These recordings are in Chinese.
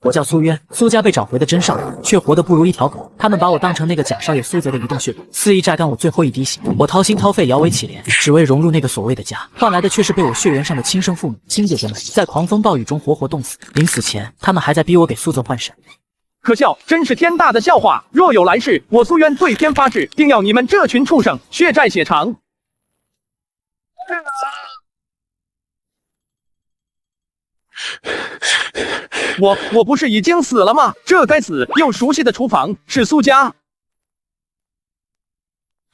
我叫苏渊，苏家被找回的真少年，却活得不如一条狗。他们把我当成那个假少爷苏泽的移动血管，肆意榨干我最后一滴血。我掏心掏肺，摇尾乞怜，只为融入那个所谓的家，换来的却是被我血缘上的亲生父母、亲姐姐们在狂风暴雨中活活冻死。临死前，他们还在逼我给苏泽换肾。可笑，真是天大的笑话！若有来世，我苏渊对天发誓，定要你们这群畜生血债血偿。我不是已经死了吗？这该死又熟悉的厨房是苏家。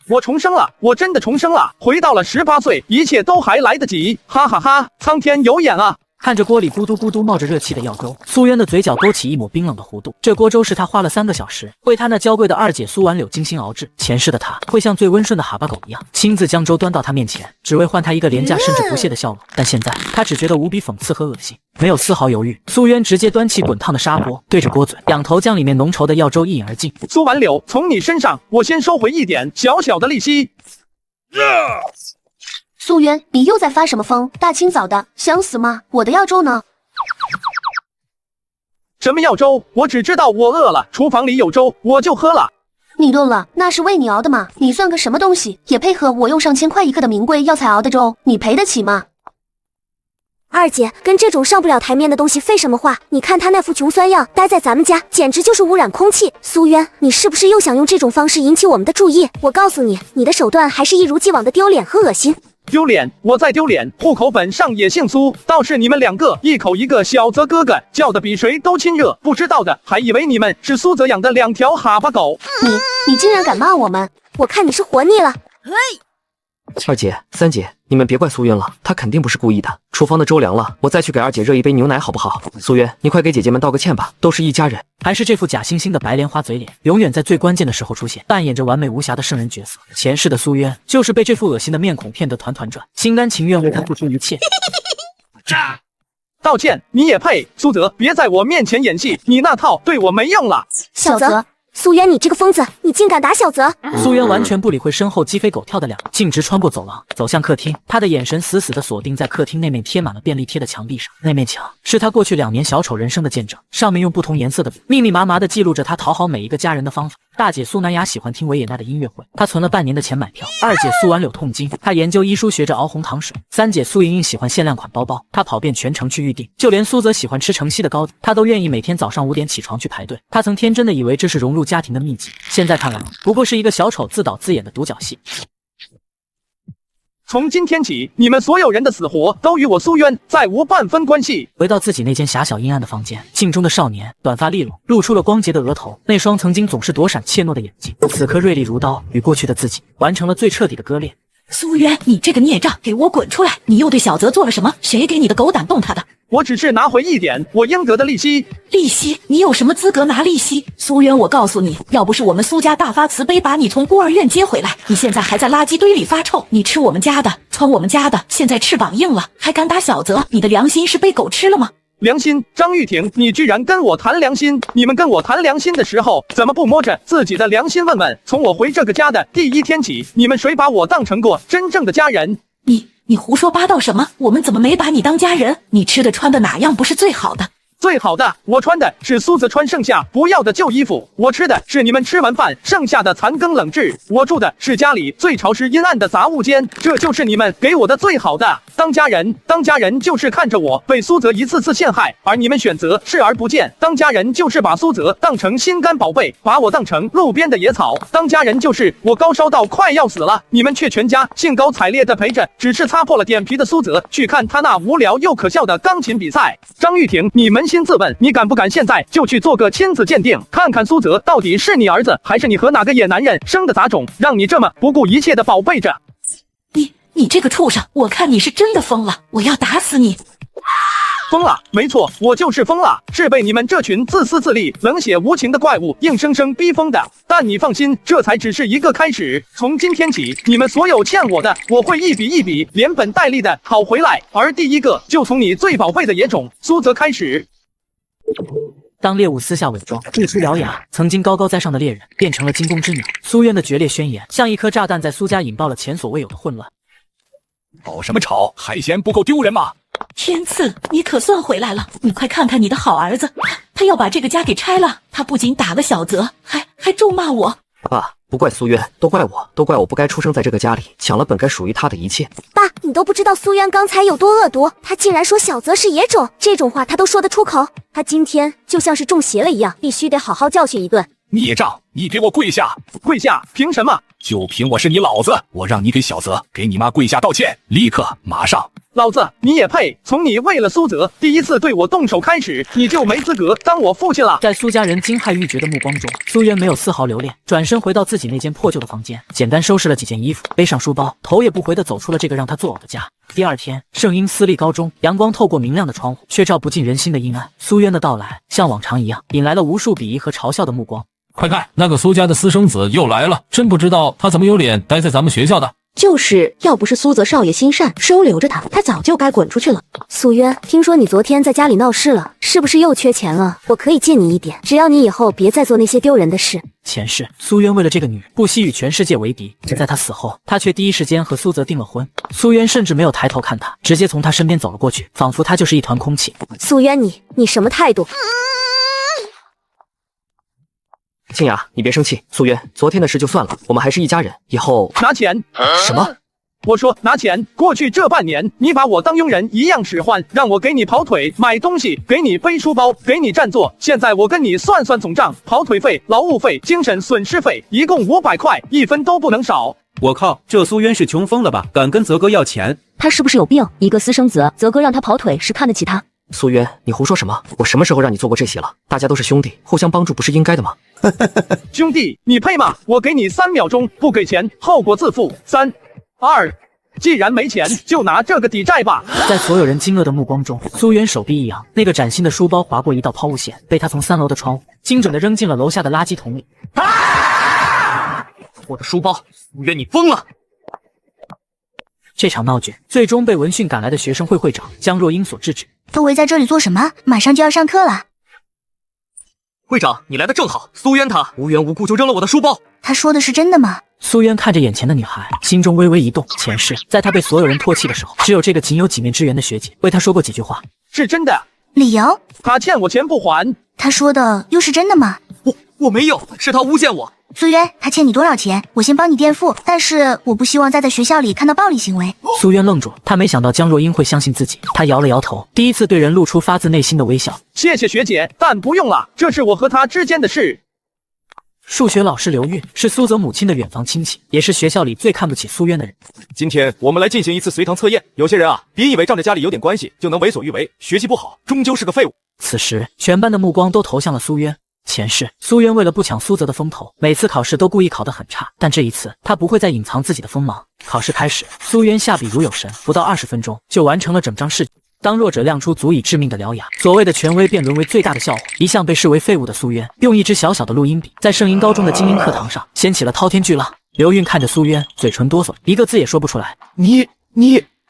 我重生了，我真的重生了，回到了18岁，一切都还来得及，哈哈哈！苍天有眼啊！看着锅里咕嘟咕嘟冒着热气的药粥，苏渊的嘴角勾起一抹冰冷的弧度。这锅粥是他花了3个小时为他那娇贵的二姐苏婉柳精心熬制。前世的他会像最温顺的哈巴狗一样，亲自将粥端到他面前，只为换他一个廉价甚至不屑的笑容。但现在他只觉得无比讽刺和恶心，没有丝毫犹豫，苏渊直接端起滚烫的砂锅，对着锅嘴仰头将里面浓稠的药粥一饮而尽。苏婉柳，从你身上我先收回一点小小的利息。苏渊，你又在发什么疯？大清早的，想死吗？我的药粥呢？什么药粥？我只知道我饿了，厨房里有粥，我就喝了。你饿了，那是为你熬的吗？你算个什么东西？也配合我用上1000块1克的名贵药材熬的粥？你赔得起吗？二姐，跟这种上不了台面的东西废什么话？你看他那副穷酸样，待在咱们家简直就是污染空气。苏渊，你是不是又想用这种方式引起我们的注意？我告诉你，你的手段还是一如既往的丢脸和恶心。丢脸？我在丢脸。户口本上也姓苏，倒是你们2个一口一个小泽哥哥，叫的比谁都亲热。不知道的还以为你们是苏泽养的2条哈巴狗。你竟然敢骂我们！我看你是活腻了。二姐、三姐，你们别怪苏渊了，他肯定不是故意的。厨房的粥凉了，我再去给二姐热一杯牛奶好不好？苏渊，你快给姐姐们道个歉吧，都是一家人。还是这副假惺惺的白莲花嘴脸，永远在最关键的时候出现，扮演着完美无瑕的圣人角色。前世的苏渊就是被这副恶心的面孔骗得团团转，心甘情愿为他付出一切。道歉？你也配？苏泽，别在我面前演戏，你那套对我没用了。小泽。苏渊，你这个疯子，你竟敢打小泽！苏渊完全不理会身后鸡飞狗跳的2人，径直穿过走廊，走向客厅。他的眼神死死地锁定在客厅那面贴满了便利贴的墙壁上。那面墙是他过去2年小丑人生的见证，上面用不同颜色的笔密密麻麻地记录着他讨好每一个家人的方法。大姐苏南雅喜欢听维也纳的音乐会，她存了半年的钱买票。二姐苏婉柳痛经，她研究医书学着熬红糖水。三姐苏莹莹喜欢限量款包包，她跑遍全城去预定。就连苏泽喜欢吃城西的糕点，她都愿意每天早上5点起床去排队。她曾天真的以为这是融入家庭的秘籍，现在看来不过是一个小丑自导自演的独角戏。从今天起，你们所有人的死活都与我苏渊再无半分关系。回到自己那间狭小阴暗的房间，镜中的少年短发利落，露出了光洁的额头，那双曾经总是躲闪怯懦的眼睛，此刻锐利如刀，与过去的自己完成了最彻底的割裂。苏渊，你这个孽障，给我滚出来！你又对小泽做了什么？谁给你的狗胆动他的？我只是拿回一点我应得的利息。利息？你有什么资格拿利息？苏渊，我告诉你，要不是我们苏家大发慈悲把你从孤儿院接回来，你现在还在垃圾堆里发臭。你吃我们家的，穿我们家的，现在翅膀硬了，还敢打小泽？你的良心是被狗吃了吗？良心？张玉婷，你居然跟我谈良心？你们跟我谈良心的时候，怎么不摸着自己的良心问问？从我回这个家的第1天起，你们谁把我当成过真正的家人？你胡说八道什么？我们怎么没把你当家人？你吃的穿的哪样不是最好的？最好的，我穿的是苏泽穿剩下不要的旧衣服，我吃的是你们吃完饭剩下的残羹冷炙，我住的是家里最潮湿阴暗的杂物间，这就是你们给我的最好的。当家人就是看着我被苏泽一次次陷害，而你们选择视而不见。当家人就是把苏泽当成心肝宝贝，把我当成路边的野草。当家人就是我高烧到快要死了，你们却全家兴高采烈地陪着只是擦破了点皮的苏泽去看他那无聊又可笑的钢琴比赛。张玉婷，你扪心自问，你敢不敢现在就去做个亲子鉴定，看看苏泽到底是你儿子还是你和哪个野男人生的杂种，让你这么不顾一切的宝贝着？你这个畜生，我看你是真的疯了，我要打死你！疯了，没错，我就是疯了，是被你们这群自私自利、冷血无情的怪物硬生生逼疯的。但你放心，这才只是一个开始。从今天起，你们所有欠我的，我会一笔一笔连本带利的讨回来。而第一个就从你最宝贝的野种苏泽开始。当猎物撕下伪装，露出獠牙，曾经高高在上的猎人变成了惊弓之鸟。苏渊的决裂宣言像一颗炸弹，在苏家引爆了前所未有的混乱。吵什么吵？海鲜不够丢人吗？天赐，你可算回来了！你快看看你的好儿子，他要把这个家给拆了。他不仅打了小泽，还咒骂我。爸，不怪苏渊，都怪我不该出生在这个家里，抢了本该属于他的一切。爸，你都不知道苏渊刚才有多恶毒，他竟然说小泽是野种，这种话他都说得出口。他今天就像是中邪了一样，必须得好好教训一顿。孽障，你给我跪下！跪下？凭什么？就凭我是你老子，我让你给小泽、给你妈跪下道歉，立刻，马上！老子你也配？从你为了苏泽第一次对我动手开始，你就没资格当我父亲了。在苏家人惊骇欲绝的目光中，苏渊没有丝毫留恋，转身回到自己那间破旧的房间，简单收拾了几件衣服，背上书包，头也不回地走出了这个让他作呕的家。第二天，圣婴私立高中，阳光透过明亮的窗户，却照不进人心的阴暗。苏渊的到来，像往常一样，引来了无数鄙夷和嘲笑的目光。快看，那个苏家的私生子又来了！真不知道他怎么有脸待在咱们学校的。就是要不是苏泽少爷心善，收留着他，他早就该滚出去了。苏渊，听说你昨天在家里闹事了，是不是又缺钱了？我可以借你一点，只要你以后别再做那些丢人的事。前世，苏渊为了这个女人，不惜与全世界为敌。在他死后，他却第一时间和苏泽订了婚。苏渊甚至没有抬头看他，直接从他身边走了过去，仿佛他就是一团空气。苏渊，你什么态度？静雅，你别生气。苏渊，昨天的事就算了，我们还是一家人，以后拿钱！什么？我说拿钱！过去这半年，你把我当佣人一样使唤，让我给你跑腿、买东西，给你背书包，给你占座。现在我跟你算算总账，跑腿费、劳务费、精神损失费，一共500块，一分都不能少。我靠，这苏渊是穷疯了吧？敢跟泽哥要钱？他是不是有病？一个私生子，泽哥让他跑腿是看得起他？苏渊，你胡说什么？我什么时候让你做过这些了？大家都是兄弟，互相帮助不是应该的吗？兄弟，你配吗？我给你3秒钟，不给钱，后果自负。3、2，既然没钱，就拿这个抵债吧。在所有人惊愕的目光中，苏渊手臂一扬，那个崭新的书包划过一道抛物线，被他从3楼的窗户精准地扔进了楼下的垃圾桶里。我的书包，苏渊，你疯了！这场闹剧最终被闻讯赶来的学生会会长江若英所制止。都围在这里做什么？马上就要上课了。会长，你来的正好。苏渊他无缘无故就扔了我的书包。他说的是真的吗？苏渊看着眼前的女孩，心中微微一动。前世，在他被所有人唾弃的时候，只有这个仅有几面之缘的学姐为他说过几句话。是真的。理由？他欠我钱不还。他说的又是真的吗？我没有，是他诬陷我。苏渊，他欠你多少钱？我先帮你垫付，但是我不希望再在学校里看到暴力行为。苏渊愣住，他没想到江若英会相信自己。他摇了摇头，第一次对人露出发自内心的微笑。谢谢学姐，但不用了，这是我和他之间的事。数学老师刘韵是苏泽母亲的远房亲戚，也是学校里最看不起苏渊的人。今天我们来进行一次随堂测验。有些人啊，别以为仗着家里有点关系就能为所欲为，学习不好终究是个废物。此时，全班的目光都投向了苏渊。前世，苏渊为了不抢苏泽的风头，每次考试都故意考得很差，但这一次他不会再隐藏自己的锋芒。考试开始，苏渊下笔如有神，不到20分钟就完成了整张试卷。当弱者亮出足以致命的獠牙，所谓的权威便沦为最大的笑话。一向被视为废物的苏渊，用一支小小的录音笔，在圣婴高中的精英课堂上掀起了滔天巨浪。刘韵看着苏渊，嘴唇哆嗦，一个字也说不出来。你，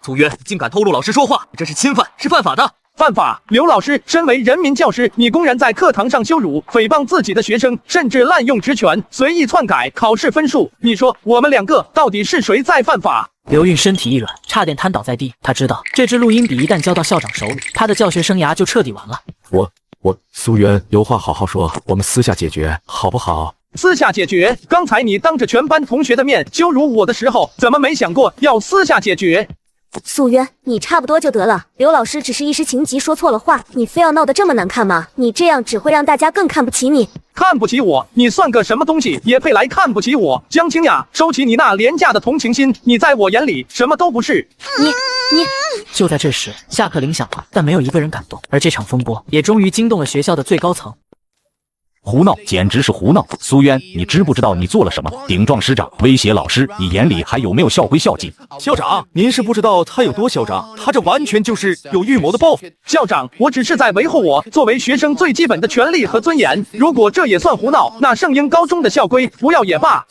苏渊竟敢透露老师说话，这是侵犯，是犯法的。犯法！刘老师，身为人民教师，你公然在课堂上羞辱、诽谤自己的学生，甚至滥用职权，随意篡改考试分数。你说我们2个到底是谁在犯法？刘韵身体一软，差点瘫倒在地。他知道这支录音笔一旦交到校长手里，他的教学生涯就彻底完了。我苏渊，有话好好说，我们私下解决，好不好？私下解决？刚才你当着全班同学的面羞辱我的时候，怎么没想过要私下解决？苏渊，你差不多就得了。刘老师只是一时情急说错了话，你非要闹得这么难看吗？你这样只会让大家更看不起你。看不起我？你算个什么东西，也配来看不起我？江清雅，收起你那廉价的同情心，你在我眼里什么都不是。你。就在这时，下课铃响了，但没有一个人敢动，而这场风波也终于惊动了学校的最高层。胡闹，简直是胡闹！苏渊，你知不知道你做了什么？顶撞师长，威胁老师，你眼里还有没有校规校纪？校长，您是不知道他有多嚣张，他这完全就是有预谋的报复。校长，我只是在维护我作为学生最基本的权利和尊严。如果这也算胡闹，那圣婴高中的校规不要也罢。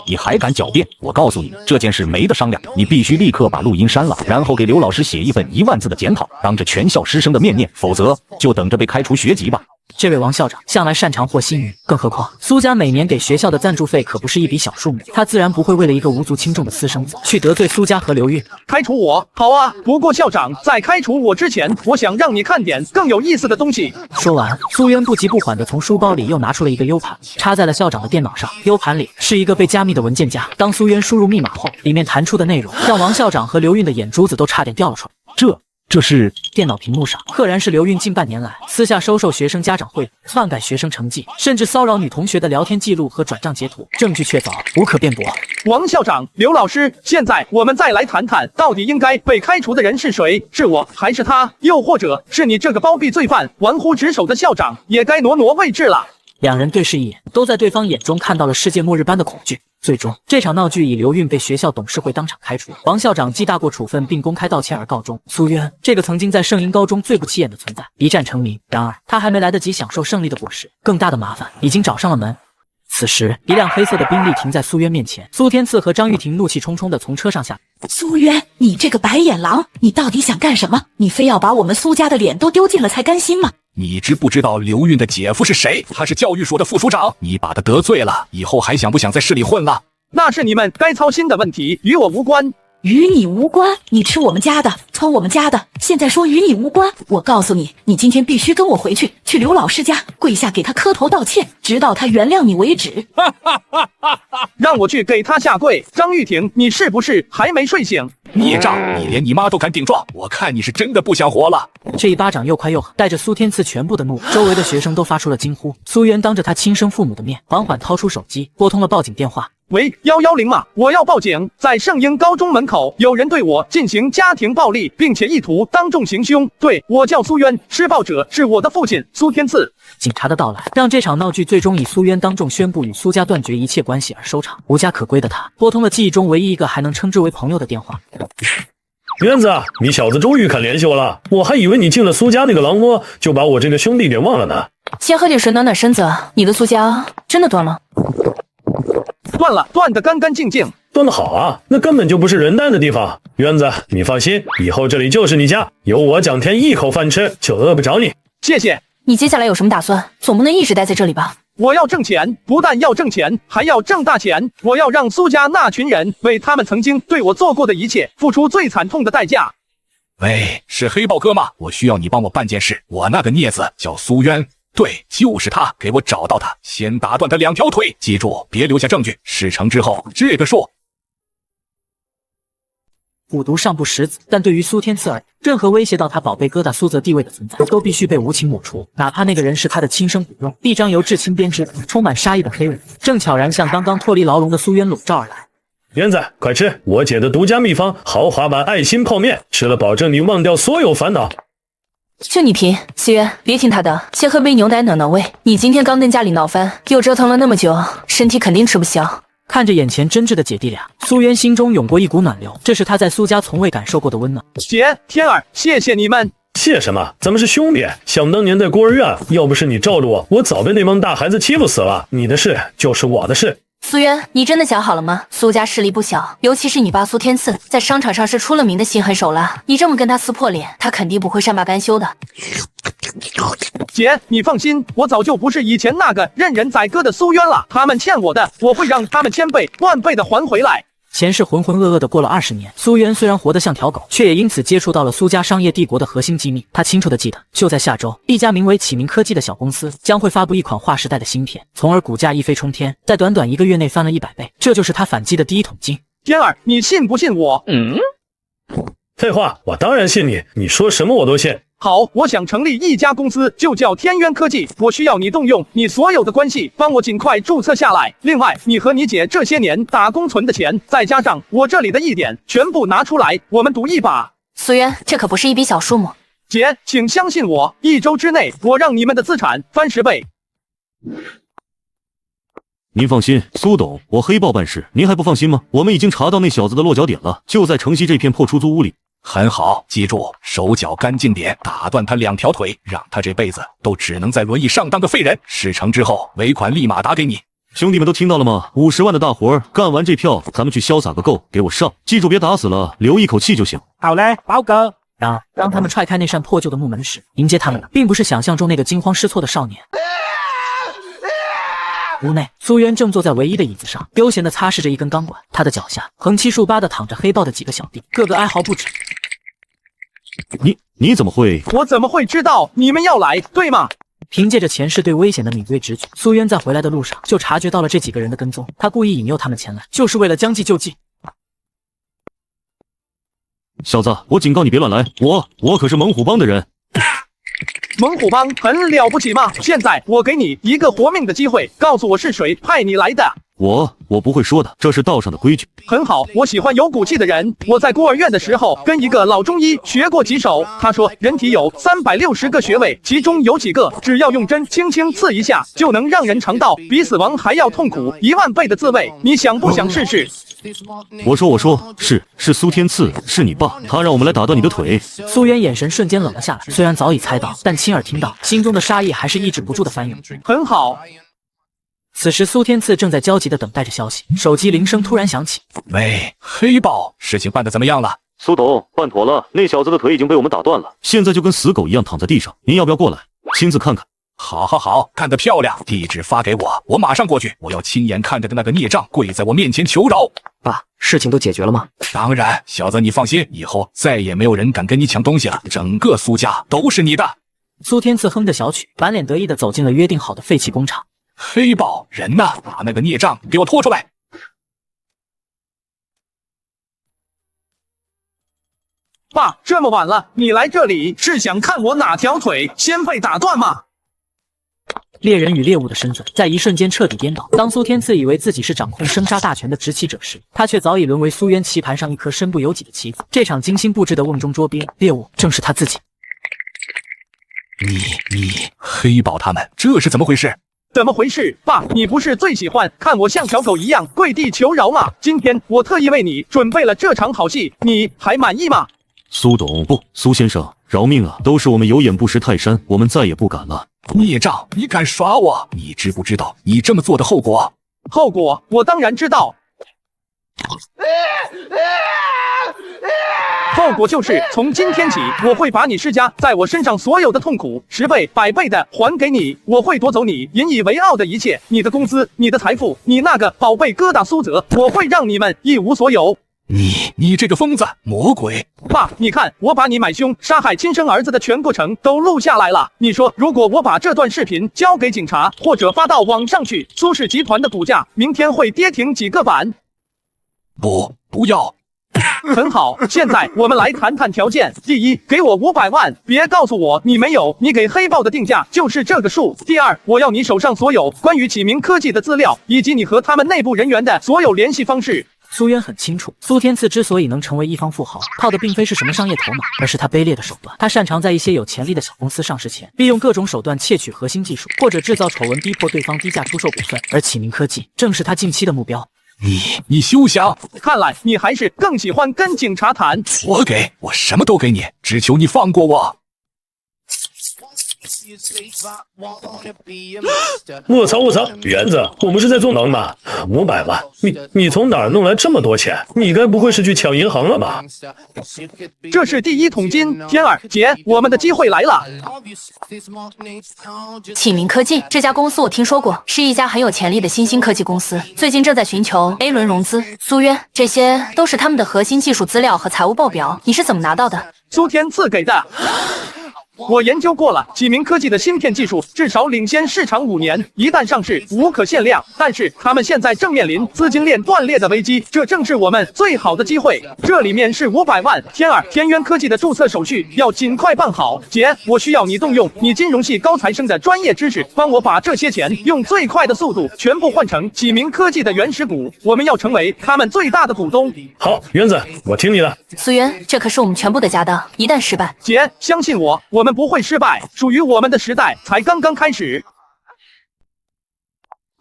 你还敢狡辩？我告诉你，这件事没得商量，你必须立刻把录音删了，然后给刘老师写一份1万字的检讨，当着全校师生的面念，否则就等着被开除学籍吧。这位王校长向来擅长和稀泥，更何况苏家每年给学校的赞助费可不是一笔小数目，他自然不会为了一个无足轻重的私生子去得罪苏家和刘运。开除我？好啊，不过校长，在开除我之前，我想让你看点更有意思的东西。说完，苏渊不急不缓地从书包里又拿出了一个 U 盘，插在了校长的电脑上。U 盘里是一个被加密的文件夹。当苏渊输入密码后，里面弹出的内容让王校长和刘运的眼珠子都差点掉了出来。这是电脑屏幕上赫然是刘运近半年来私下收受学生家长贿赂、篡改学生成绩，甚至骚扰女同学的聊天记录和转账截图，证据确凿，无可辩驳。王校长、刘老师，现在我们再来谈谈，到底应该被开除的人是谁？是我还是他？又或者是你这个包庇罪犯、玩忽职守的校长，也该挪挪位置了？两人对视一眼，都在对方眼中看到了世界末日般的恐惧。最终，这场闹剧以刘运被学校董事会当场开除，王校长记大过处分并公开道歉而告终。苏渊这个曾经在圣婴高中最不起眼的存在，一战成名。然而，他还没来得及享受胜利的果实，更大的麻烦已经找上了门。此时，一辆黑色的宾利停在苏渊面前，苏天赐和张玉婷怒气冲冲地从车上下。苏渊，你这个白眼狼，你到底想干什么？你非要把我们苏家的脸都丢尽了才甘心吗？你知不知道刘运的姐夫是谁？他是教育所的副署长，你把他得罪了，以后还想不想在市里混了？那是你们该操心的问题，与我无关。与你无关？你吃我们家的，穿我们家的，现在说与你无关？我告诉你，你今天必须跟我回去，去刘老师家跪下给他磕头道歉，直到他原谅你为止。让我去给他下跪？张玉婷，你是不是还没睡醒？孽障，你连你妈都敢顶撞，我看你是真的不想活了。这一巴掌又快又狠，带着苏天赐全部的怒，周围的学生都发出了惊呼。苏渊当着他亲生父母的面，缓缓掏出手机，拨通了报警电话。喂，110吗？我要报警，在圣婴高中门口有人对我进行家庭暴力，并且意图当众行凶。对，我叫苏渊，施暴者是我的父亲苏天赐。警察的到来让这场闹剧最终以苏渊当众宣布与苏家断绝一切关系而收场。无家可归的他拨通了记忆中唯一一个还能称之为朋友的电话。渊子，你小子终于肯联系我了，我还以为你进了苏家那个狼窝，就把我这个兄弟给忘了呢。先喝点水暖暖身子。你的苏家真的断了？断了，断得干干净净。断得好啊，那根本就不是人待的地方。渊子，你放心，以后这里就是你家，有我蒋天一口饭吃，就饿不着你。谢谢。你接下来有什么打算？总不能一直待在这里吧？我要挣钱，不但要挣钱，还要挣大钱。我要让苏家那群人为他们曾经对我做过的一切付出最惨痛的代价。喂，是黑豹哥吗？我需要你帮我办件事。我那个孽子叫苏渊，对，就是他，给我找到他，先打断他2条腿。记住，别留下证据。事成之后，这个数。蛊毒尚不食子，但对于苏天赐而言，任何威胁到他宝贝疙瘩苏泽地位的存在，都必须被无情抹除，哪怕那个人是他的亲生骨肉。一张由至亲编织、充满杀意的黑尾，正巧然向刚刚脱离牢笼的苏渊笼罩而来。渊子，快吃我姐的独家秘方豪华版爱心泡面，吃了保证你忘掉所有烦恼。就你贫，思渊，别听他的，先喝杯牛奶暖暖胃。你今天刚跟家里闹翻，又折腾了那么久，身体肯定吃不消。看着眼前真挚的姐弟俩，苏渊心中涌过一股暖流，这是他在苏家从未感受过的温暖。姐，天儿，谢谢你们。谢什么？咱们是兄弟。想当年在孤儿院，要不是你罩着我，我早被那帮大孩子欺负死了。你的事就是我的事。苏渊，你真的想好了吗？苏家势力不小，尤其是你爸苏天赐，在商场上是出了名的心狠手辣。你这么跟他撕破脸，他肯定不会善罢甘休的。姐，你放心，我早就不是以前那个任人宰割的苏渊了。他们欠我的，我会让他们千倍万倍的还回来。前世浑浑噩噩的过了20年，苏渊虽然活得像条狗，却也因此接触到了苏家商业帝国的核心机密。他清楚地记得，就在下周，一家名为启明科技的小公司将会发布一款划时代的芯片，从而股价一飞冲天，在短短1个月内翻了100倍，这就是他反击的第一桶金。天儿，你信不信我？废话，我当然信你，你说什么我都信。好，我想成立一家公司，就叫天渊科技。我需要你动用你所有的关系，帮我尽快注册下来。另外，你和你姐这些年打工存的钱，再加上我这里的1点，全部拿出来，我们赌一把。苏渊，这可不是一笔小数目。姐，请相信我，1周之内，我让你们的资产翻10倍。您放心，苏董，我黑豹办事，您还不放心吗？我们已经查到那小子的落脚点了，就在城西这片破出租屋里。很好，记住，手脚干净点，打断他2条腿，让他这辈子都只能在轮椅上当个废人。事成之后，尾款立马打给你。兄弟们都听到了吗？50万的大活，干完这票，咱们去潇洒个够，给我上！记住别打死了，留一口气就行。好嘞，包哥。然而，当他们踹开那扇破旧的木门时，迎接他们的并不是想象中那个惊慌失措的少年。屋内，苏渊正坐在唯一的椅子上，悠闲地擦拭着一根钢管。他的脚下横七竖八地躺着黑豹的几个小弟，个个哀嚎不止。你怎么会？我怎么会知道你们要来，对吗？凭借着前世对危险的敏锐直觉，苏渊在回来的路上就察觉到了这几个人的跟踪。他故意引诱他们前来，就是为了将计就计。小子，我警告你别乱来，我可是猛虎帮的人。猛虎帮很了不起吗？现在我给你一个活命的机会，告诉我是谁派你来的。我不会说的，这是道上的规矩。很好，我喜欢有骨气的人。我在孤儿院的时候跟一个老中医学过几手，他说人体有360个穴位，其中有几个只要用针轻轻刺一下，就能让人尝到比死亡还要痛苦10000倍的滋味。你想不想试试？我说，是苏天赐，是你爸，他让我们来打断你的腿。苏渊眼神瞬间冷了下来，虽然早已猜到，但亲耳听到，心中的杀意还是抑制不住的翻涌。很好。此时苏天赐正在焦急地等待着消息，手机铃声突然响起。喂，黑豹，事情办得怎么样了？苏董，办妥了，那小子的腿已经被我们打断了，现在就跟死狗一样躺在地上，您要不要过来亲自看看？好，干得漂亮！地址发给我，我马上过去。我要亲眼看着的那个孽障跪在我面前求饶。爸，事情都解决了吗？当然，小子你放心，以后再也没有人敢跟你抢东西了，整个苏家都是你的。苏天赐哼着小曲，满脸得意地走进了约定好的废弃工厂。黑豹，人呢？把那个孽障给我拖出来！爸，这么晚了，你来这里是想看我哪条腿先被打断吗？猎人与猎物的身份在一瞬间彻底颠倒。当苏天赐以为自己是掌控生杀大权的执旗者时，他却早已沦为苏渊棋盘上一颗身不由己的棋子。这场精心布置的瓮中捉鳖，猎物正是他自己。你黑豹他们这是怎么回事？怎么回事？爸，你不是最喜欢看我像条狗一样跪地求饶吗？今天我特意为你准备了这场好戏，你还满意吗？苏董，不，苏先生，饶命啊！都是我们有眼不识泰山，我们再也不敢了。孽障，你敢耍我？你知不知道你这么做的后果？后果我当然知道。后果就是从今天起，我会把你施加在我身上所有的痛苦10倍、100倍的还给你。我会夺走你引以为傲的一切，你的工资、你的财富、你那个宝贝疙瘩苏泽，我会让你们一无所有。你这个疯子，魔鬼！爸，你看，我把你买凶、杀害亲生儿子的全过程都录下来了。你说，如果我把这段视频交给警察，或者发到网上去，苏氏集团的股价明天会跌停几个板？不要。很好，现在我们来谈谈条件。第一，给我500万，别告诉我你没有，你给黑豹的定价就是这个数。第二，我要你手上所有关于启明科技的资料，以及你和他们内部人员的所有联系方式。苏渊很清楚，苏天赐之所以能成为一方富豪，靠的并非是什么商业头脑，而是他卑劣的手段。他擅长在一些有潜力的小公司上市前，利用各种手段窃取核心技术，或者制造丑闻，逼迫对方低价出售股份。而启明科技正是他近期的目标。你休想！看来你还是更喜欢跟警察谈。我什么都给你，只求你放过我。卧槽！园子，我们是在做梦吗？500万，你从哪儿弄来这么多钱？你该不会是去抢银行了吧？这是第一桶金，天儿姐，我们的机会来了。启明科技这家公司我听说过，是一家很有潜力的新兴科技公司，最近正在寻求 A 轮融资。苏渊，这些都是他们的核心技术资料和财务报表，你是怎么拿到的？苏天赐给的。我研究过了，启明科技的芯片技术至少领先市场5年，一旦上市无可限量。但是他们现在正面临资金链断裂的危机，这正是我们最好的机会。这里面是500万，天渊科技的注册手续要尽快办好。姐，我需要你动用你金融系高材生的专业知识，帮我把这些钱用最快的速度全部换成启明科技的原始股，我们要成为他们最大的股东。好，园子，我听你的。苏渊，这可是我们全部的家当，一旦失败，姐，相信我，我们不会失败，属于我们的时代才刚刚开始。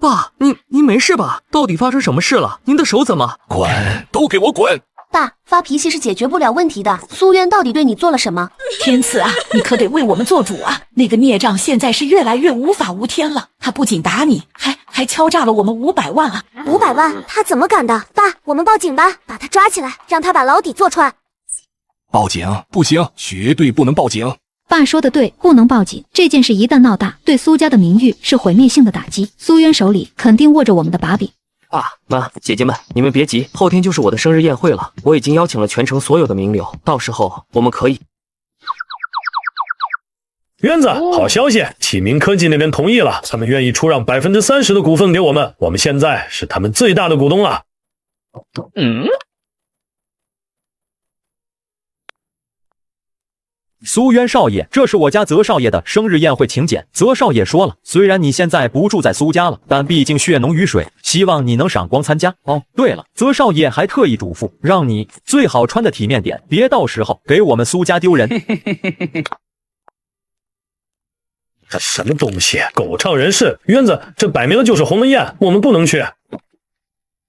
爸，您没事吧？到底发生什么事了？您的手怎么？滚！都给我滚！爸，发脾气是解决不了问题的。苏渊到底对你做了什么？天赐啊，你可得为我们做主啊！那个孽障现在是越来越无法无天了，他不仅打你，还敲诈了我们500万啊！500万，他怎么敢的？爸，我们报警吧，把他抓起来，让他把牢底坐穿。报警？不行，绝对不能报警。爸说的对，不能报警。这件事一旦闹大，对苏家的名誉是毁灭性的打击。苏渊手里肯定握着我们的把柄。爸妈，姐姐们，你们别急，后天就是我的生日宴会了，我已经邀请了全城所有的名流，到时候我们可以。渊子，好消息，启明科技那边同意了，他们愿意出让30%的股份给我们，我们现在是他们最大的股东了。苏渊少爷，这是我家泽少爷的生日宴会请柬。泽少爷说了，虽然你现在不住在苏家了，但毕竟血浓于水，希望你能赏光参加。哦，对了，泽少爷还特意嘱咐，让你最好穿的体面点，别到时候给我们苏家丢人。这什么东西，狗仗人势！渊子，这摆明了就是鸿门宴，我们不能去。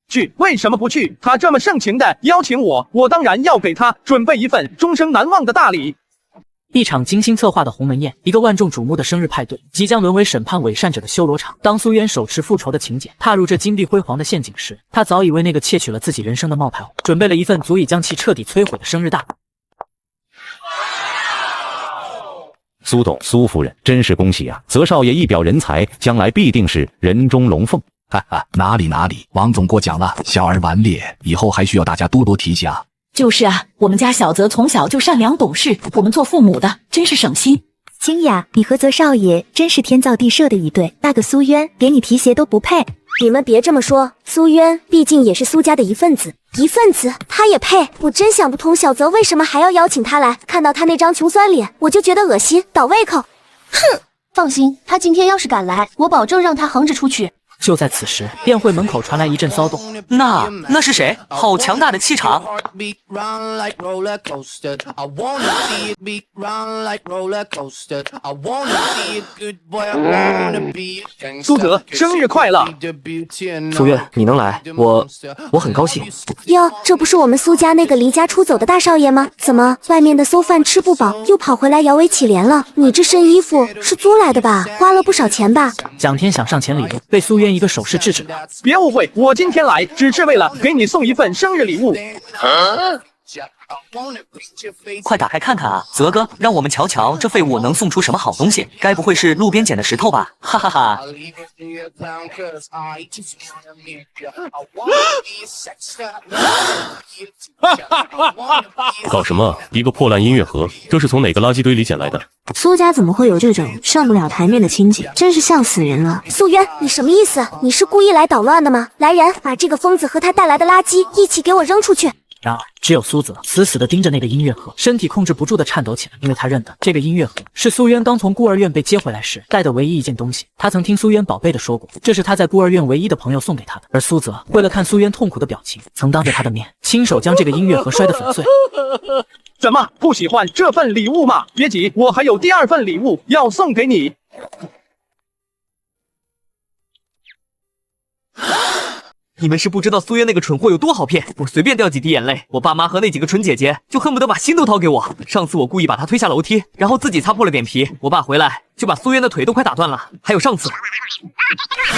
去？为什么不去？他这么盛情的邀请我，我当然要给他准备一份终生难忘的大礼。一场精心策划的鸿门宴，一个万众瞩目的生日派对，即将沦为审判伪善者的修罗场。当苏渊手持复仇的请柬踏入这金碧辉煌的陷阱时，他早已为那个窃取了自己人生的冒牌货准备了一份足以将其彻底摧毁的生日大礼。苏董、苏夫人，真是恭喜啊！泽少爷一表人才，将来必定是人中龙凤。哈哈，哪里，王总过奖了，小儿顽劣，以后还需要大家多多提携啊。就是啊，我们家小泽从小就善良懂事，我们做父母的真是省心。清雅，你和泽少爷真是天造地设的一对，那个苏渊给你提鞋都不配。你们别这么说，苏渊毕竟也是苏家的一份子，他也配。我真想不通小泽为什么还要邀请他来，看到他那张穷酸脸，我就觉得恶心，倒胃口。哼，放心，他今天要是敢来，我保证让他横着出去。就在此时，宴会门口传来一阵骚动。那是谁？好强大的气场！苏泽，生日快乐！苏渊，你能来，我很高兴。哟，这不是我们苏家那个离家出走的大少爷吗？怎么外面的馊饭吃不饱，又跑回来摇尾乞怜了？你这身衣服是租来的吧？花了不少钱吧？蒋天想上前理论，被苏渊一个手势制止了。别误会，我今天来只是为了给你送一份生日礼物。快打开看看啊，泽哥，让我们瞧瞧这废物能送出什么好东西。该不会是路边捡的石头吧？哈哈哈！搞什么？一个破烂音乐盒，这是从哪个垃圾堆里捡来的？苏家怎么会有这种上不了台面的亲戚？真是笑死人了！苏渊，你什么意思？你是故意来捣乱的吗？来人，把这个疯子和他带来的垃圾一起给我扔出去！然而，只有苏泽死死地盯着那个音乐盒，身体控制不住地颤抖起来，因为他认得这个音乐盒是苏渊刚从孤儿院被接回来时带的唯一一件东西。他曾听苏渊宝贝地说过，这是他在孤儿院唯一的朋友送给他的。而苏泽为了看苏渊痛苦的表情，曾当着他的面亲手将这个音乐盒摔得粉碎。怎么不喜欢这份礼物吗？别急，我还有第二份礼物要送给你。你们是不知道苏渊那个蠢货有多好骗，我随便掉几滴眼泪，我爸妈和那几个蠢姐姐就恨不得把心都掏给我。上次我故意把他推下楼梯，然后自己擦破了脸皮，我爸回来就把苏渊的腿都快打断了。还有上次，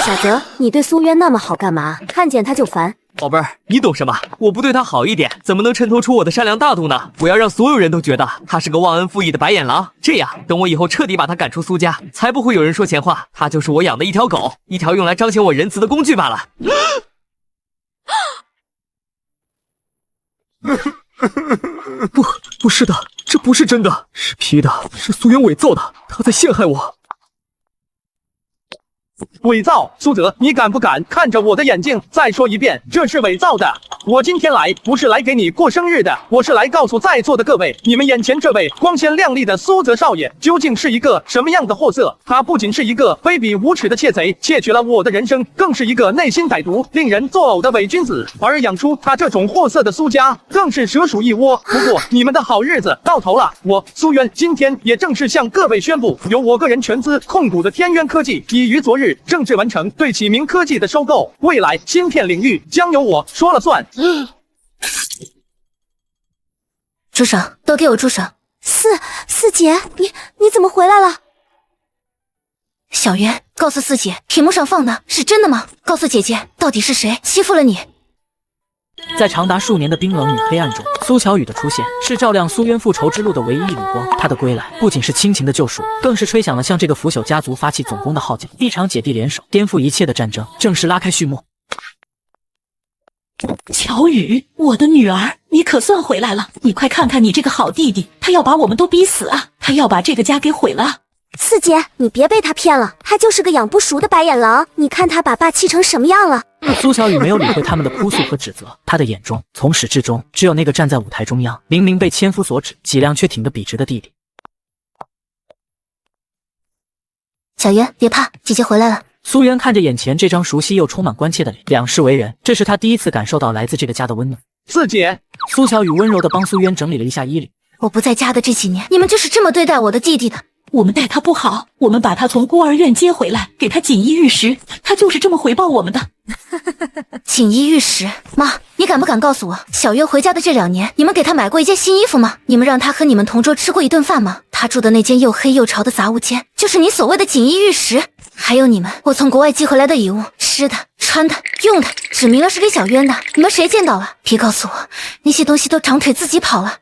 小泽，你对苏渊那么好干嘛？看见他就烦。宝贝儿，你懂什么？我不对他好一点，怎么能衬托出我的善良大度呢？我要让所有人都觉得他是个忘恩负义的白眼狼，这样等我以后彻底把他赶出苏家，才不会有人说闲话。他就是我养的一条狗，一条用来彰显我仁慈的工具罢了。不是的，这不是真的，是 P 的，是苏渊伪造的，他在陷害我。伪造？苏泽，你敢不敢看着我的眼睛再说一遍，这是伪造的。我今天来不是来给你过生日的，我是来告诉在座的各位，你们眼前这位光鲜亮丽的苏泽少爷究竟是一个什么样的货色。他不仅是一个卑鄙无耻的窃贼，窃取了我的人生，更是一个内心歹毒、令人作呕的伪君子。而养出他这种货色的苏家，更是蛇鼠一窝。不过你们的好日子到头了，我苏渊今天也正式向各位宣布，由我个人全资控股的天渊科技已于昨日正式完成对启明科技的收购，未来芯片领域将由我说了算。住手！都给我住手！四姐，你怎么回来了？小渊，告诉四姐，屏幕上放的是真的吗？告诉姐姐，到底是谁欺负了你？在长达数年的冰冷与黑暗中，苏巧雨的出现是照亮苏渊复仇之路的唯一一缕光。她的归来不仅是亲情的救赎，更是吹响了向这个腐朽家族发起总攻的号角。一场姐弟联手颠覆一切的战争正式拉开序幕。巧雨，我的女儿，你可算回来了！你快看看你这个好弟弟，他要把我们都逼死啊！他要把这个家给毁了！四姐，你别被他骗了，他就是个养不熟的白眼狼。你看他把爸气成什么样了？苏巧雨没有理会他们的哭诉和指责，她的眼中从始至终只有那个站在舞台中央，明明被千夫所指，脊梁却挺得笔直的弟弟。小渊，别怕，姐姐回来了。苏渊看着眼前这张熟悉又充满关切的脸，两世为人，这是他第一次感受到来自这个家的温暖。四姐，苏巧雨温柔地帮苏渊整理了一下衣领。我不在家的这几年，你们就是这么对待我的弟弟的。我们待他不好，我们把他从孤儿院接回来，给他锦衣玉食，他就是这么回报我们的。锦衣玉食，妈，你敢不敢告诉我，小渊回家的这2年，你们给他买过一件新衣服吗？你们让他和你们同桌吃过一顿饭吗？他住的那间又黑又潮的杂物间，就是你所谓的锦衣玉食。还有你们，我从国外寄回来的礼物，吃的、穿的、用的，指明了是给小渊的，你们谁见到了？别告诉我，那些东西都长腿自己跑了。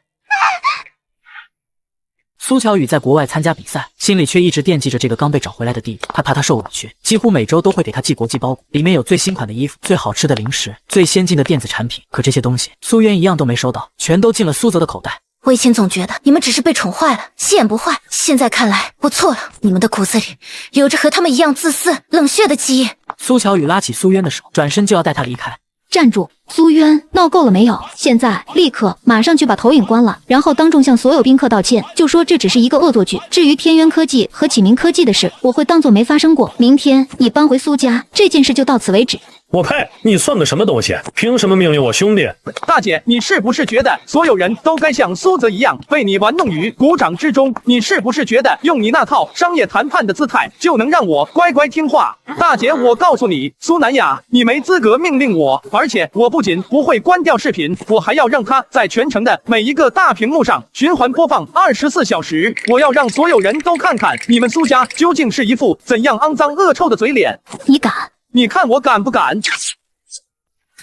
苏巧雨在国外参加比赛，心里却一直惦记着这个刚被找回来的弟弟。她怕他受委屈，几乎每周都会给他寄国际包裹，里面有最新款的衣服、最好吃的零食、最先进的电子产品。可这些东西，苏渊一样都没收到，全都进了苏泽的口袋。我以前总觉得你们只是被宠坏了，心眼不坏，现在看来我错了。你们的骨子里有着和他们一样自私、冷血的基因。苏巧雨拉起苏渊的手，转身就要带他离开。站住！苏渊，闹够了没有？现在立刻马上去把投影关了，然后当众向所有宾客道歉，就说这只是一个恶作剧。至于天渊科技和启明科技的事，我会当作没发生过。明天你搬回苏家，这件事就到此为止。我呸！你算个什么东西？凭什么命令我兄弟？大姐，你是不是觉得所有人都该像苏泽一样被你玩弄于股掌之中？你是不是觉得用你那套商业谈判的姿态就能让我乖乖听话？大姐，我告诉你，苏南雅，你没资格命令我，而且我不仅不会关掉视频，我还要让它在全城的每一个大屏幕上循环播放24小时。我要让所有人都看看你们苏家究竟是一副怎样肮脏恶臭的嘴脸。你敢？你看我敢不敢？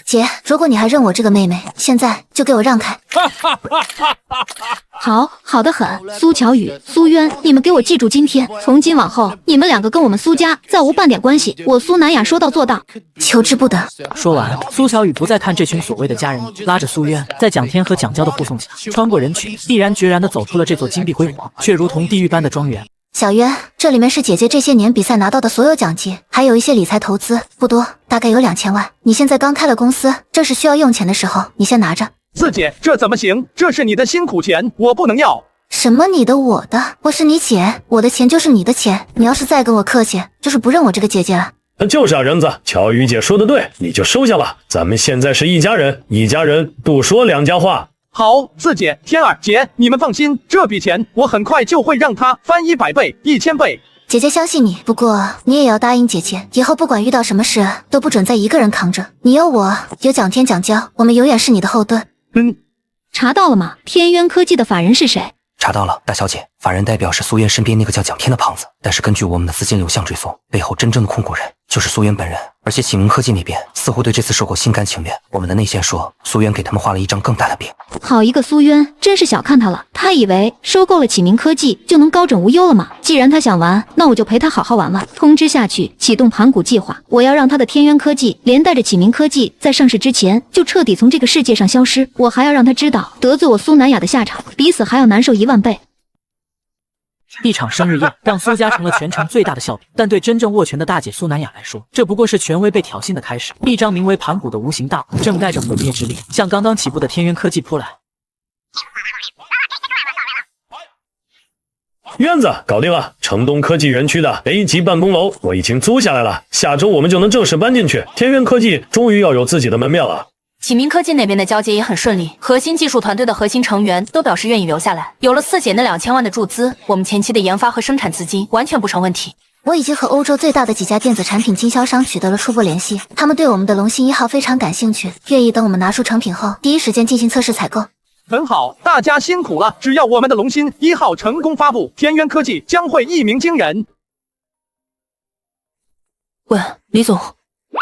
姐，如果你还认我这个妹妹，现在就给我让开。好的很，苏巧雨、苏渊，你们给我记住今天，从今往后，你们2个跟我们苏家再无半点关系。我苏南雅说到做到，求之不得。说完，苏巧雨不再看这群所谓的家人，拉着苏渊，在蒋天和蒋娇的护送下，穿过人群，毅然决然地走出了这座金碧辉煌却如同地狱般的庄园。小渊，这里面是姐姐这些年比赛拿到的所有奖金，还有一些理财投资，不多，大概有2000万。你现在刚开了公司，正是需要用钱的时候，你先拿着。四姐，这怎么行？这是你的辛苦钱，我不能要。什么你的我的？我是你姐，我的钱就是你的钱。你要是再跟我客气，就是不认我这个姐姐了。就是啊，人子，巧雨姐说的对，你就收下了。咱们现在是一家人，一家人不说两家话。好，四姐、天儿姐，你们放心，这笔钱我很快就会让它翻100倍、1000倍。姐姐相信你，不过你也要答应姐姐，以后不管遇到什么事，都不准再一个人扛着。你有我，有蒋天、蒋娇，我们永远是你的后盾。查到了吗？天渊科技的法人是谁？查到了，大小姐，法人代表是苏渊身边那个叫蒋天的胖子，但是根据我们的资金流向追踪，背后真正的控股人就是苏渊本人。而且启明科技那边似乎对这次收购心甘情愿，我们的内线说苏渊给他们画了一张更大的饼。好一个苏渊，真是小看他了，他以为收购了启明科技就能高枕无忧了吗？既然他想玩，那我就陪他好好玩玩。通知下去，启动盘古计划，我要让他的天渊科技连带着启明科技在上市之前就彻底从这个世界上消失。我还要让他知道得罪我苏南雅的下场比死还要难受10000倍。一场生日宴让苏家成了全城最大的笑柄，但对真正握拳的大姐苏南雅来说，这不过是权威被挑衅的开始。一张名为盘古的无形大网正带着毁灭之力向刚刚起步的天渊科技扑来。院子搞定了，城东科技园区的 A 级办公楼我已经租下来了，下周我们就能正式搬进去。天渊科技终于要有自己的门面了。启明科技那边的交接也很顺利，核心技术团队的核心成员都表示愿意留下来。有了四姐那2000万的注资，我们前期的研发和生产资金完全不成问题。我已经和欧洲最大的几家电子产品经销商取得了初步联系，他们对我们的龙芯1号非常感兴趣，愿意等我们拿出成品后，第一时间进行测试采购。很好，大家辛苦了！只要我们的龙芯1号成功发布，天渊科技将会一鸣惊人。喂，李总，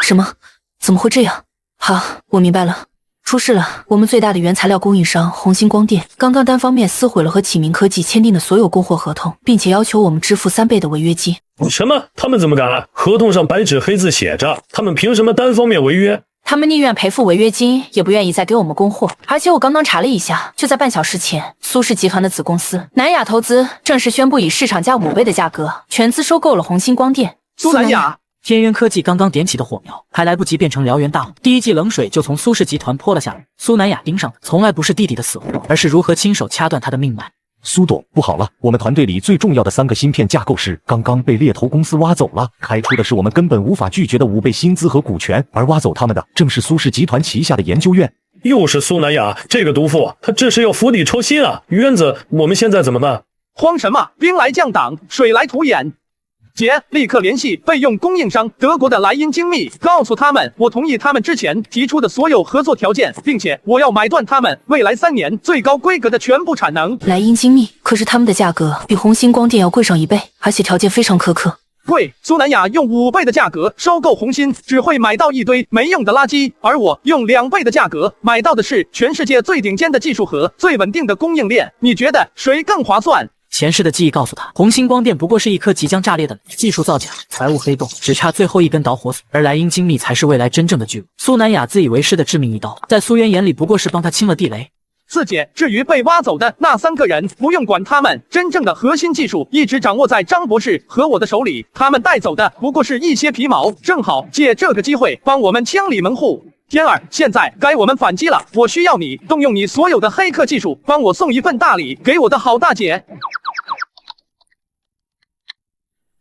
什么？怎么会这样？好，我明白了。出事了！我们最大的原材料供应商红星光电刚刚单方面撕毁了和启明科技签订的所有供货合同，并且要求我们支付3倍的违约金。什么？他们怎么敢？合同上白纸黑字写着，他们凭什么单方面违约？他们宁愿赔付违约金，也不愿意再给我们供货。而且我刚刚查了一下，就在半小时前，苏氏集团的子公司南亚投资正式宣布以市场价5倍的价格全资收购了红星光电。苏南亚。天渊科技刚刚点起的火苗，还来不及变成燎原大火，第一剂冷水就从苏氏集团泼了下来。苏南亚盯上的从来不是弟弟的死活，而是如何亲手掐断他的命脉。苏董，不好了，我们团队里最重要的3个芯片架构师刚刚被猎头公司挖走了，开出的是我们根本无法拒绝的5倍薪资和股权，而挖走他们的正是苏氏集团旗下的研究院。又是苏南亚这个毒妇，他这是要釜底抽薪啊！渊子，我们现在怎么办？慌什么？兵来将挡，水来土掩。姐，立刻联系备用供应商德国的莱茵精密，告诉他们我同意他们之前提出的所有合作条件，并且我要买断他们未来3年最高规格的全部产能。莱茵精密，可是他们的价格比红星光电要贵上1倍，而且条件非常苛刻。贵，苏南亚用5倍的价格收购红芯，只会买到一堆没用的垃圾，而我用2倍的价格买到的是全世界最顶尖的技术和最稳定的供应链。你觉得谁更划算？前世的记忆告诉他，红星光电不过是一颗即将炸裂的技术造假，财务黑洞，只差最后一根导火索，而莱茵精密才是未来真正的巨物。苏南亚自以为是的致命一刀，在苏渊眼里不过是帮他清了地雷。四姐，至于被挖走的那3个人，不用管他们，真正的核心技术一直掌握在张博士和我的手里，他们带走的不过是一些皮毛，正好借这个机会帮我们清理门户。天儿，现在该我们反击了，我需要你动用你所有的黑客技术，帮我送一份大礼给我的好大姐。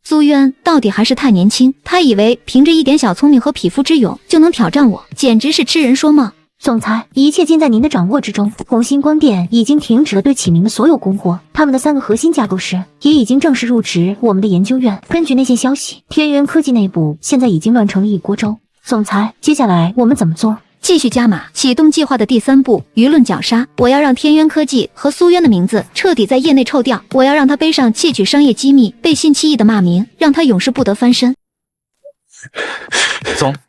苏渊到底还是太年轻，他以为凭着一点小聪明和匹夫之勇就能挑战我，简直是痴人说梦。总裁，一切尽在您的掌握之中。红星光电已经停止了对启明的所有供货，他们的3个核心架构师也已经正式入职我们的研究院。根据内线消息，天渊科技内部现在已经乱成了一锅粥。总裁，接下来我们怎么做？继续加码，启动计划的第3步，舆论绞杀。我要让天渊科技和苏渊的名字彻底在业内臭掉，我要让他背上窃取商业机密、背信弃义的骂名，让他永世不得翻身。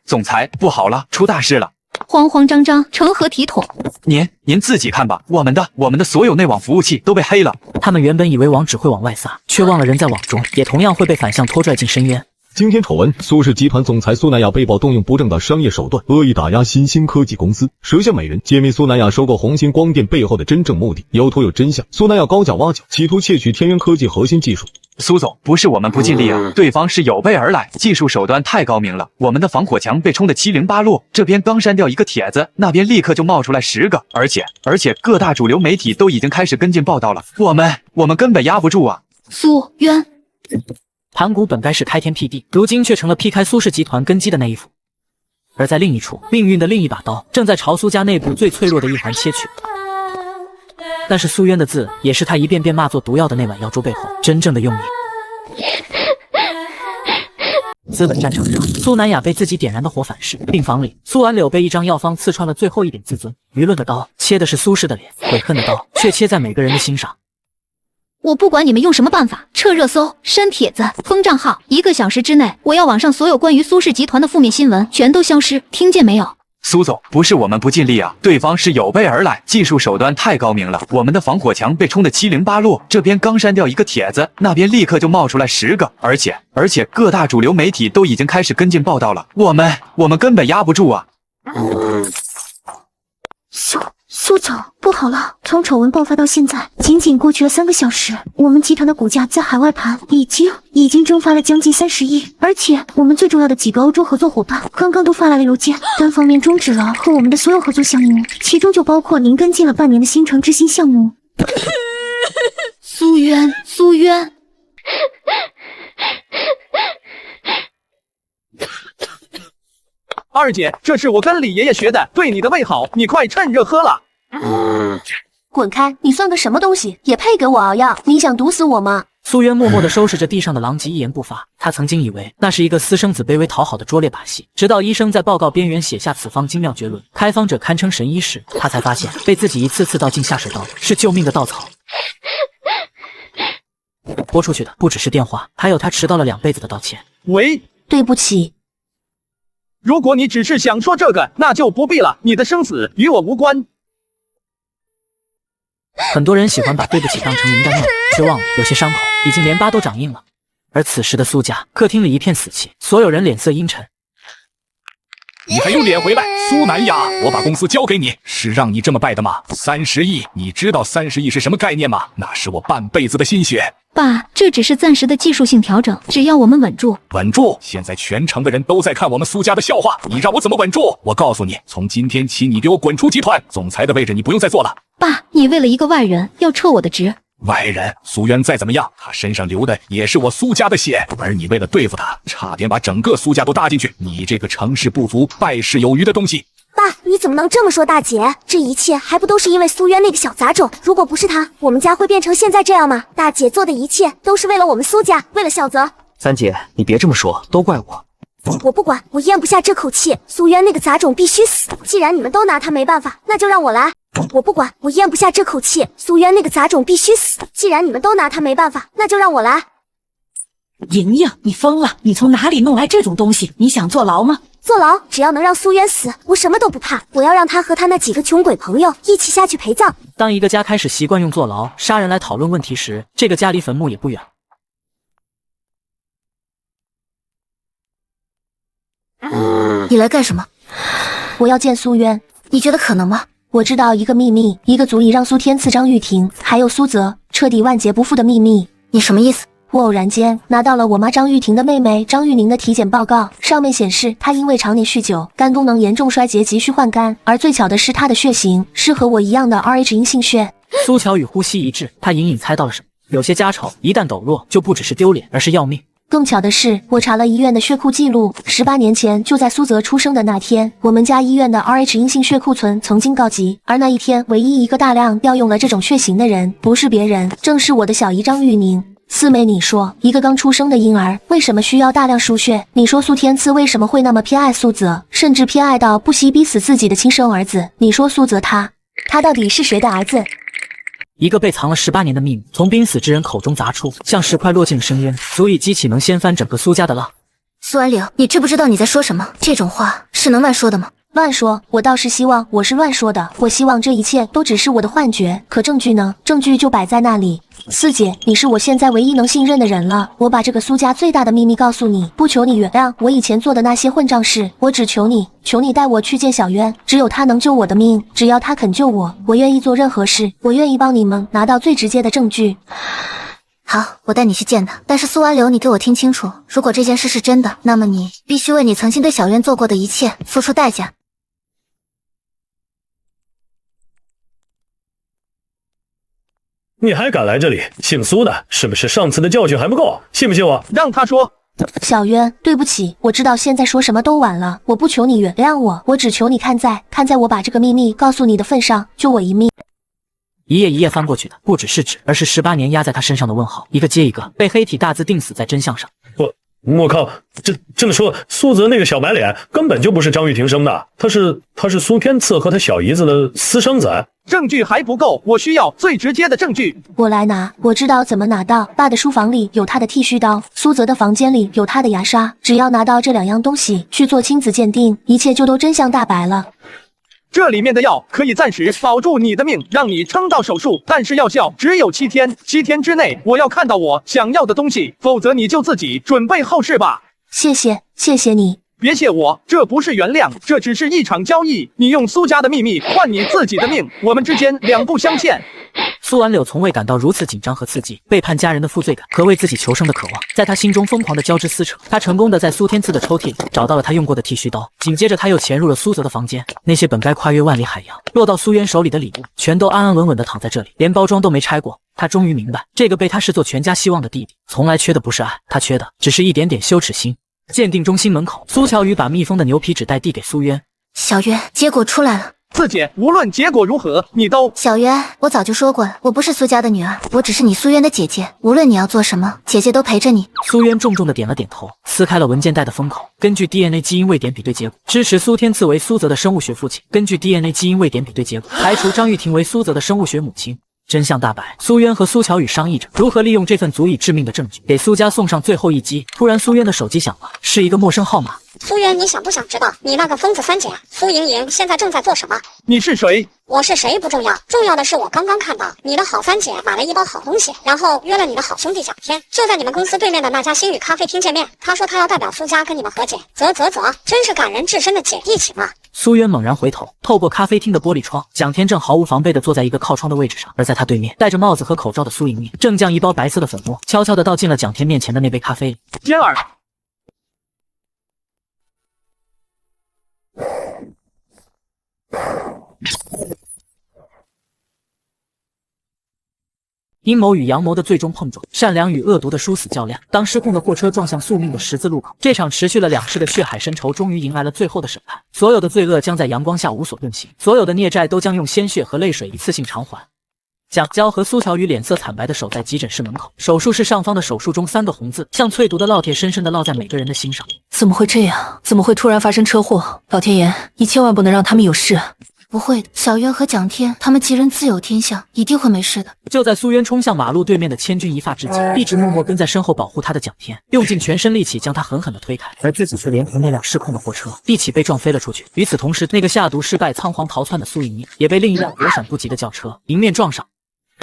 总裁，不好了，出大事了！慌慌张张，成何体统？您自己看吧，我们的所有内网服务器都被黑了。他们原本以为网只会往外撒，却忘了人在网中也同样会被反向拖拽进深渊。惊天丑闻，苏氏集团总裁苏南亚被曝动用不正当商业手段，恶意打压新兴科技公司，蛇蝎美人揭秘苏南亚收购红星光电背后的真正目的，有图有真相。苏南亚高价挖角，企图窃取天渊科技核心技术。苏总，不是我们不尽力啊，对方是有备而来，技术手段太高明了，我们的防火墙被冲得七零八落，这边刚删掉一个帖子，那边立刻就冒出来10个，而且各大主流媒体都已经开始跟进报道了，我们根本压不住啊。苏渊，盘古本该是开天辟地，如今却成了劈开苏氏集团根基的那一斧。而在另一处，命运的另一把刀正在朝苏家内部最脆弱的一环切去。但是苏渊的字，也是他一遍遍骂作毒药的那碗药粥背后真正的用意。资本战场上，苏南亚被自己点燃的火反噬。病房里，苏婉柳被一张药方刺穿了最后一点自尊。舆论的刀切的是苏氏的脸，悔恨的刀却切在每个人的心上。我不管你们用什么办法，撤热搜、删帖子、封账号，1个小时之内，我要网上所有关于苏氏集团的负面新闻全都消失，听见没有？苏总，不是我们不尽力啊，对方是有备而来，技术手段太高明了，我们的防火墙被冲得七零八落，这边刚删掉一个帖子，那边立刻就冒出来10个，而且各大主流媒体都已经开始跟进报道了，我们根本压不住啊。苏总，不好了！从丑闻爆发到现在，仅仅过去了3个小时，我们集团的股价在海外盘已经蒸发了将近30亿，而且我们最重要的几个欧洲合作伙伴刚刚都发来了邮件，单方面终止了和我们的所有合作项目，其中就包括您跟进了半年的新城之星项目。苏渊。二姐，这是我跟李爷爷学的，对你的胃好，你快趁热喝了。滚开！你算个什么东西，也配给我熬药？你想毒死我吗？苏渊默默地收拾着地上的狼藉，一言不发。他曾经以为那是一个私生子卑微讨好的拙劣把戏，直到医生在报告边缘写下此方精妙绝伦，开方者堪称神医时，他才发现被自己一次次倒进下水道是救命的稻草。拨出去的不只是电话，还有他迟到了2辈子的道歉。喂，对不起。如果你只是想说这个，那就不必了。你的生死与我无关。很多人喜欢把对不起当成灵丹妙药，却忘了有些伤口已经连疤都长硬了。而此时的苏家客厅里一片死气，所有人脸色阴沉。你还有脸回来？苏南亚，我把公司交给你，是让你这么败的吗？30亿，你知道30亿是什么概念吗？那是我半辈子的心血。爸，这只是暂时的技术性调整，只要我们稳住。稳住！现在全城的人都在看我们苏家的笑话，你让我怎么稳住？我告诉你，从今天起，你给我滚出集团，总裁的位置你不用再做了。爸，你为了一个外人要撤我的职？外人苏渊再怎么样，他身上流的也是我苏家的血，而你为了对付他，差点把整个苏家都搭进去。你这个成事不足败事有余的东西！爸，你怎么能这么说大姐？这一切还不都是因为苏渊那个小杂种？如果不是他，我们家会变成现在这样吗？大姐做的一切都是为了我们苏家，为了小泽。三姐，你别这么说，都怪我。我不管，我咽不下这口气。苏渊那个杂种必须死！既然你们都拿他没办法，那就让我来。我不管，我咽不下这口气。苏渊那个杂种必须死！既然你们都拿他没办法，那就让我来。莹莹，你疯了！你从哪里弄来这种东西？你想坐牢吗？坐牢，只要能让苏渊死，我什么都不怕。我要让他和他那几个穷鬼朋友一起下去陪葬。当一个家开始习惯用坐牢、杀人来讨论问题时，这个家离坟墓也不远。你来干什么？我要见苏渊。你觉得可能吗？我知道一个秘密，一个足以让苏天赐张玉婷还有苏泽彻底万劫不复的秘密。你什么意思？我偶然间拿到了我妈张玉婷的妹妹张玉宁的体检报告，上面显示她因为常年酗酒，肝功能严重衰竭，急需换肝。而最巧的是，她的血型是和我一样的 RH 阴性血。苏乔宇呼吸一滞，他隐隐猜到了什么。有些家丑一旦抖落，就不只是丢脸，而是要命。更巧的是，我查了医院的血库记录，18年前就在苏泽出生的那天，我们家医院的 RH 阴性血库存曾经告急，而那一天唯一一个大量调用了这种血型的人，不是别人，正是我的小姨张玉宁。四妹，你说一个刚出生的婴儿为什么需要大量输血？你说苏天赐为什么会那么偏爱苏泽，甚至偏爱到不惜逼死自己的亲生儿子？你说苏泽他到底是谁的儿子？一个被藏了18年的秘密，从濒死之人口中砸出，像石块落进了深渊，足以激起能掀翻整个苏家的浪。苏安柳，你知不知道你在说什么？这种话是能乱说的吗？乱说，我倒是希望我是乱说的，我希望这一切都只是我的幻觉，可证据呢？证据就摆在那里。四姐，你是我现在唯一能信任的人了，我把这个苏家最大的秘密告诉你，不求你原谅我以前做的那些混账事，我只求你带我去见小渊，只有他能救我的命，只要他肯救我，我愿意做任何事，我愿意帮你们拿到最直接的证据。好，我带你去见他。但是苏安柳，你给我听清楚，如果这件事是真的，那么你必须为你曾经对小渊做过的一切付出代价。你还敢来这里？姓苏的，是不是上次的教训还不够？信不信我？让他说。小渊，对不起，我知道现在说什么都晚了，我不求你原谅我，我只求你看在我把这个秘密告诉你的份上，救我一命。一页一页翻过去的，不只是纸，而是18年压在他身上的问号，一个接一个，被黑体大字钉死在真相上。我靠，这么说，苏泽那个小白脸根本就不是张玉婷生的，他是苏天赐和他小姨子的私生子。证据还不够，我需要最直接的证据。我来拿，我知道怎么拿到。爸的书房里有他的剃须刀，苏泽的房间里有他的牙刷，只要拿到这2样东西去做亲子鉴定，一切就都真相大白了。这里面的药可以暂时保住你的命，让你撑到手术，但是药效只有7天，7天之内我要看到我想要的东西，否则你就自己准备后事吧。谢谢你。别谢我，这不是原谅，这只是一场交易。你用苏家的秘密换你自己的命，我们之间两不相欠。苏安柳从未感到如此紧张和刺激，背叛家人的负罪感和为自己求生的渴望，在他心中疯狂的交织撕扯。他成功的在苏天赐的抽屉里找到了他用过的剃须刀，紧接着他又潜入了苏泽的房间。那些本该跨越万里海洋落到苏渊手里的礼物，全都安安稳稳的躺在这里，连包装都没拆过。他终于明白，这个被他视作全家希望的弟弟，从来缺的不是爱，他缺的只是一点点羞耻心。鉴定中心门口，苏乔宇把密封的牛皮纸袋递给苏渊。小渊，结果出来了。四姐，无论结果如何，你都……小渊，我早就说过了，我不是苏家的女儿，我只是你苏渊的姐姐。无论你要做什么，姐姐都陪着你。苏渊重重的点了点头，撕开了文件袋的封口。根据 DNA 基因位点比对结果，支持苏天赐为苏泽的生物学父亲；根据 DNA 基因位点比对结果，排除张玉婷为苏泽的生物学母亲。真相大白，苏渊和苏乔宇商议着如何利用这份足以致命的证据，给苏家送上最后一击。突然，苏渊的手机响了，是一个陌生号码。苏渊，你想不想知道你那个疯子三姐苏莹莹现在正在做什么？你是谁？我是谁不重要，重要的是我刚刚看到你的好三姐买了一包好东西，然后约了你的好兄弟蒋天，就在你们公司对面的那家星宇咖啡厅见面。他说他要代表苏家跟你们和解，真是感人至深的姐弟情啊！苏渊猛然回头，透过咖啡厅的玻璃窗，蒋天正毫无防备地坐在一个靠窗的位置上，而在他对面，戴着帽子和口罩的苏莹莹正将一包白色的粉末悄悄地倒进了蒋天面前的那杯咖啡里。天儿。阴谋与阳谋的最终碰撞，善良与恶毒的殊死较量。当失控的货车撞向宿命的十字路口，这场持续了2世的血海深仇终于迎来了最后的审判。所有的罪恶将在阳光下无所遁形，所有的孽债都将用鲜血和泪水一次性偿还。蒋娇和苏乔宇脸色惨白地守在急诊室门口，手术室上方的手术中3个红字像淬毒的烙铁，深深地烙在每个人的心上。怎么会这样？怎么会突然发生车祸？老天爷，你千万不能让他们有事！不会的，小渊和蒋天他们吉人自有天相，一定会没事的。就在苏渊冲向马路对面的千钧一发之际，一直默默跟在身后保护他的蒋天用尽全身力气将他狠狠地推开，而自己却连同那辆失控的货车一起被撞飞了出去。与此同时，那个下毒失败仓皇逃窜的苏莹莹也被另一辆躲闪不及的轿车迎面撞上。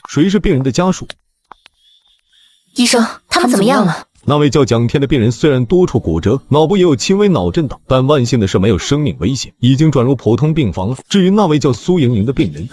谁是病人的家属？医生，他们怎么样了？那位叫蒋天的病人虽然多处骨折，脑部也有轻微脑震荡，但万幸的是没有生命危险，已经转入普通病房了。至于那位叫苏莹莹的病人，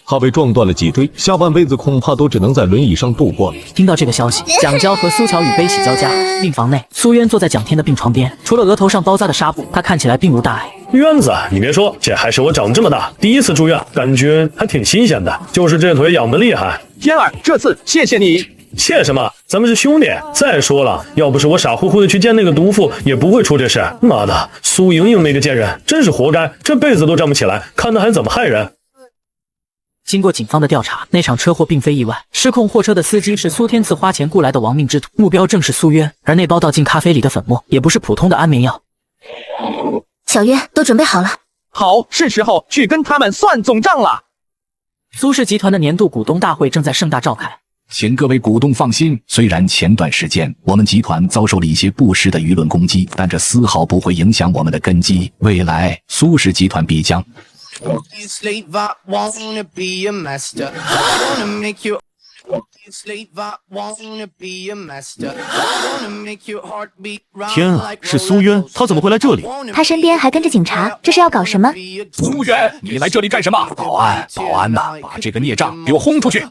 他被撞断了脊椎，下半辈子恐怕都只能在轮椅上度过了。听到这个消息，蒋娇和苏乔宇悲喜交加。病房内，苏渊坐在蒋天的病床边，除了额头上包扎的纱布，他看起来并无大碍。渊子，你别说，这还是我长这么大第一次住院，感觉还挺新鲜的，就是这腿痒得厉害。天儿，这次谢谢你。谢什么？咱们是兄弟。再说了，要不是我傻乎乎的去见那个毒妇，也不会出这事。妈的，苏莹莹那个贱人真是活该，这辈子都站不起来，看他还怎么害人。经过警方的调查，那场车祸并非意外，失控货车的司机是苏天赐花钱雇来的亡命之徒，目标正是苏渊，而那包倒进咖啡里的粉末也不是普通的安眠药。小渊，都准备好了。好，是时候去跟他们算总账了。苏氏集团的年度股东大会正在盛大召开。请各位股东放心，虽然前段时间我们集团遭受了一些不实的舆论攻击，但这丝毫不会影响我们的根基。未来苏氏集团必将天啊，是苏渊，他怎么会来这里？他身边还跟着警察，这是要搞什么？苏渊，你来这里干什么？保安呐，把这个孽障给我轰出去！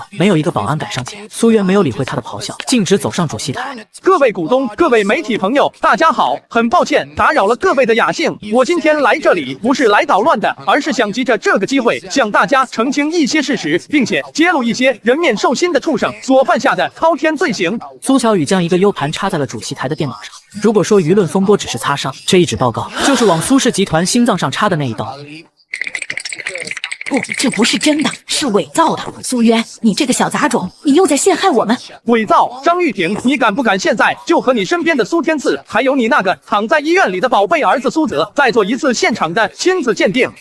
没有一个保安敢上前，苏渊没有理会他的咆哮，径直走上主席台。各位股东，各位媒体朋友，大家好，很抱歉打扰了各位的雅兴。我今天来这里不是来捣乱的，而是想藉着这个机会向大家澄清一些事实，并且揭露一些人面兽心的畜生所犯下的滔天罪行。苏乔宇将一个 U 盘插在了主席台的电脑上。如果说舆论风波只是擦伤，这一纸报告就是往苏氏集团心脏上插的那一刀。不，这不是真的，是伪造的。苏渊，你这个小杂种，你又在陷害我们！伪造！张玉婷，你敢不敢现在就和你身边的苏天赐，还有你那个躺在医院里的宝贝儿子苏泽，再做一次现场的亲子鉴定？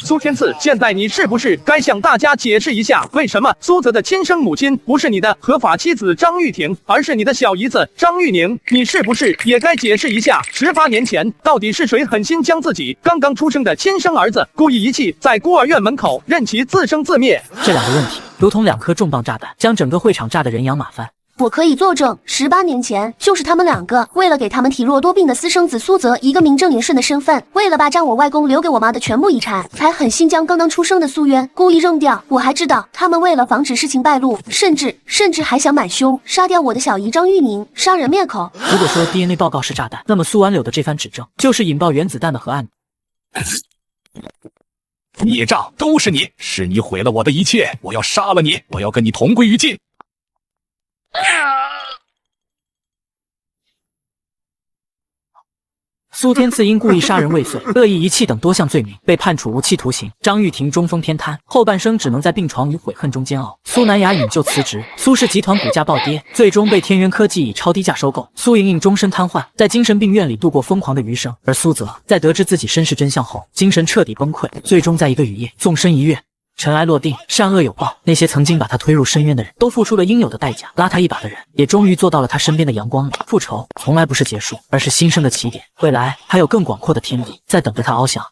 苏天赐，现在你是不是该向大家解释一下，为什么苏泽的亲生母亲不是你的合法妻子张玉婷，而是你的小姨子张玉宁？你是不是也该解释一下，18年前到底是谁狠心将自己刚刚出生的亲生儿子故意遗弃在孤儿院门口，任其自生自灭？这2个问题如同2颗重磅炸弹，将整个会场炸得人仰马翻。我可以作证，18年前就是他们2个为了给他们体弱多病的私生子苏泽一个名正言顺的身份，为了霸占我外公留给我妈的全部遗产，才狠心将刚刚出生的苏渊故意扔掉。我还知道他们为了防止事情败露，甚至还想买凶杀掉我的小姨张玉宁，杀人灭口。如果说 DNA 报告是炸弹，那么苏婉柳的这番指证就是引爆原子弹的核案。孽障都是你，是你毁了我的一切，我要杀了你，我要跟你同归于尽。苏天赐因故意杀人未遂、恶意遗弃等多项罪名，被判处无期徒刑。张玉婷中风偏瘫，后半生只能在病床与悔恨中煎熬。苏南雅引咎辞职，苏氏集团股价暴跌，最终被天元科技以超低价收购。苏莹莹终身瘫痪，在精神病院里度过疯狂的余生。而苏泽在得知自己身世真相后，精神彻底崩溃，最终在一个雨夜纵身一跃。尘埃落定，善恶有报。那些曾经把他推入深渊的人都付出了应有的代价，拉他一把的人也终于坐到了他身边的阳光里。复仇从来不是结束，而是新生的起点。未来还有更广阔的天地在等着他翱翔。